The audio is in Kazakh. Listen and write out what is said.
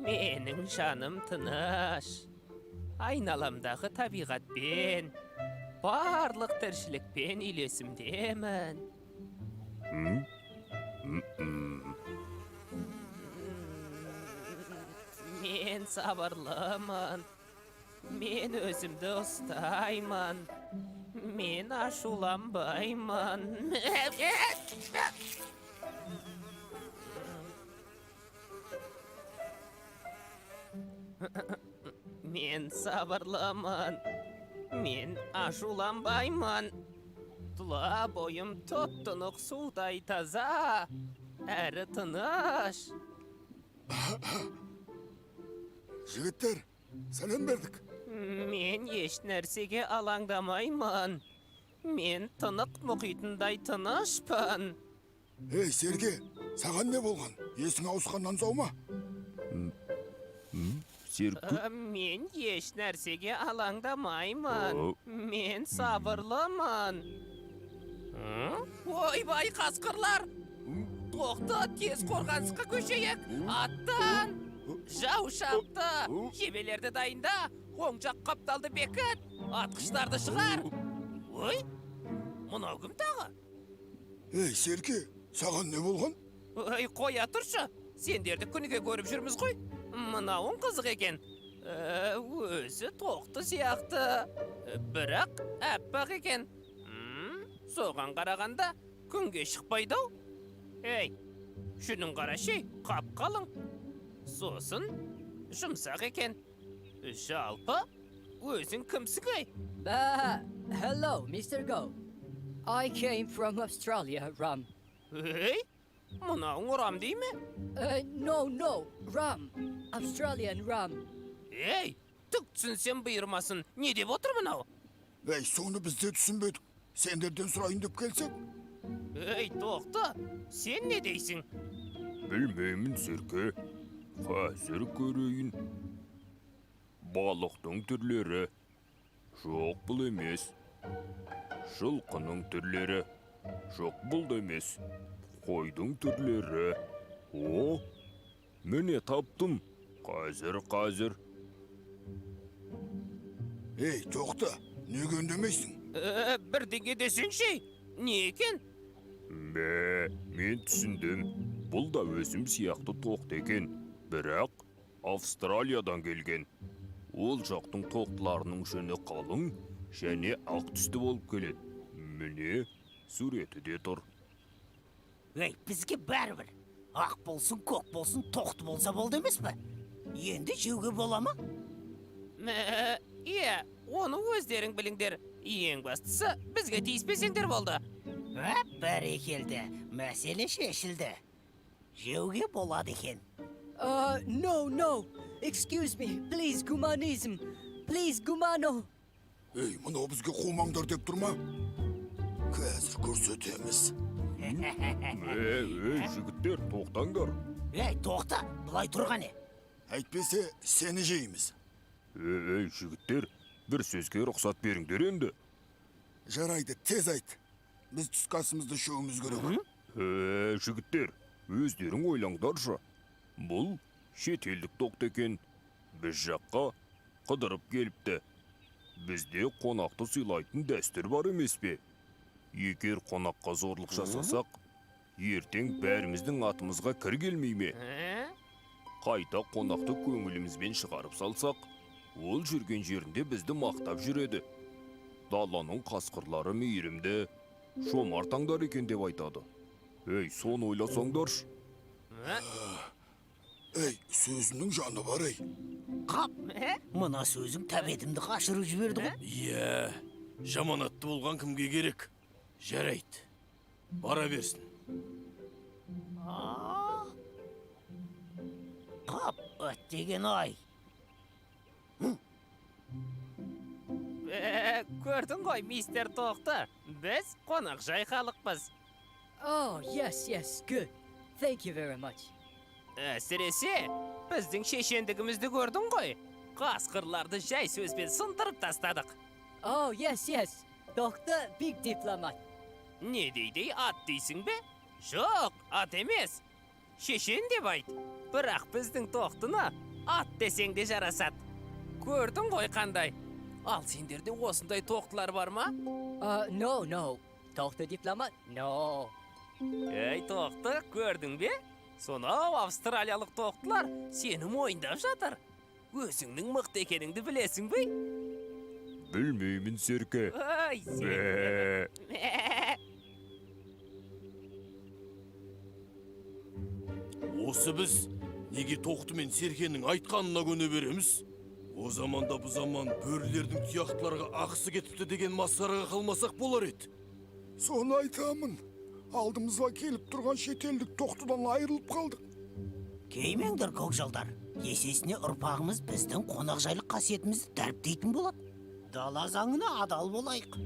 Mening şanım tыныç. Aynalamdağı tabigatben, barlık tirşilikben ilesimdemen. Men sabırlıman. Men özümde ustayman. Men aşulanbayman. Men sabırlıman. Men aşulanbayman. Tula boyum tuttunuk suday taza. Әрі тыныш. Жігіттер, сәлем бердік. Мен еш нәрсеге алаңдамаймын. Мен тынық мұхитындай тынышпын. Ей, Серге, саған не болған? Есің ауысқаннан сау ма? Серкі? Мен еш нәрсеге алаңдамаймын. Мен сабырлымын. Ойбай, қасқырлар! Тоқта, тез қорғанысқа көшейік. Аттан! Жау шапты! Жебелерді дайында, оң жақ қапталды бекіт, атқыштарды шығар. Ой, мынау кім тағы? Ей, Серге, саған не болған? Ой, қоя тұршы, сендерді күніге көріп жүрміз ғой. Мынауың қызық екен. Өзі тоқты сияқты, бірақ әппақ екен. Соған қарағанда күнге шықпайды-ау. Ей, шүнің қарашы, қап-қалың. Сосын жұмсақ екен. Жалпы, өзің кімсің ей? Hello, Mr. Go. I came from Australia, Ram. Ей, мынауың ұрам дей ме? No, Ram. Australian Ram. Ей, түк түсінсем бұйырмасын. Не деп отыр мынау? Ей, соны біз де түсінбедік. Сендерден сұрайын деп келсек? Ей, тоқты, сен не дейсің? Білмеймін, Серке. Қазір көрейін. Балықтың түрлері. Жоқ бұл емес. Жылқының түрлері. Жоқ бұл да емес. Қойдың түрлері. О, міне таптым. Қазір. Ей, тоқта, неге үндемейсің? Бірдеңе десеңші, не екен? Мен түсіндім. Бұл да өзім сияқты тоқты екен. Бірақ Австралиядан келген. Ол жақтың тоқтыларының жүні қалың және ақ түсті болып келеді. Міне, суреті де тұр. Ей, бізге бәрібір. Ақ болсын, көк болсын, тоқты болса болды емес пе? Енді жеуге бола ма? Иә, оны өздерің біліңдер. Ең бастысы, бізге тиіспесеңдер болды. Бәрекелді, мәселе шешілді. Жеуге болады екен. No. Excuse me. Please, Gumanism. Please, Gumano. Ей, мынау бізге қумаңдар деп тұрма? Қазір көрсетеміз. Жігіттер, тоқтаңдар. Ей, тоқта, бұлай тұрған не? Әйтпесе, сені жейміз. Жігіттер, бір сөзге рұқсат беріңдер енді. Жарайды, тез айт. Біз түсқасымызды шоуымыз керек. Жігіттер, өздерің ойлаңдаршы. Бұл шетелдік тоқты екен. Біз жаққа қыдырып келіпті. Бізде қонақты сыйлайтын дәстүр бар емес пе? Егер қонаққа зорлық жасасақ, ертең бәріміздің атымызға кір келмей ме? Қайта қонақты көңілімізбен шығарып салсақ, ол жүрген жерінде бізді мақтап жүреді. Даланың қасқырлары мейірімді, шомартаңдар екен деп айтады. Ей, соны ойласаңдаршы. Ей, сөзінің жаны бар, ей. Қап, мына сөзің тәбетімді қашырып жіберді ғой. Иә, жаманатты болған кімге керек? Жарайды, бара берсін. Қап, өттеген ай. Көрдің ғой, мистер Тоқты. Біз қонақ жай халықпыз. Oh, yes, good. Thank you very much. Әсіресе, біздің шешендігімізді көрдің ғой. Қасқырларды жай сөзбен сындырып тастадық. Oh, yes. Doktor, big diplomat. Не дейді, ат дейсің бе? Жоқ, ат емес. Шешен деп айт. Бірақ біздің тоқтыны Ат десең де жарасат. Көрдің ғой қандай? Ал сендерде осындай тоқтылар бар ма? No. Tohte diplomat? No. Ей, тоқты, көрдің бе? Сонау австралиялық тоқтылар сені мойындап жатыр. Өзіңнің мықты екеніңді білесің бе? Білмеймін, Серке. Ай, Бә. Осы біз неге тоқты мен серкенің айтқанына көне береміз? О заманда bu заман бөрілердің тұяқтыларға ақысы кетіпті деген масқараға қалмасақ болар еді. Соны айтамын. Алдымызға келіп тұрған шетелдік тоқтыдан айырылып қалдық. Кеймеңдер көкжалдар. Есесіне ұрпағымыз біздің қонақжайлық қасиетімізді дәріптейтін болады. Дала заңына адал болайық.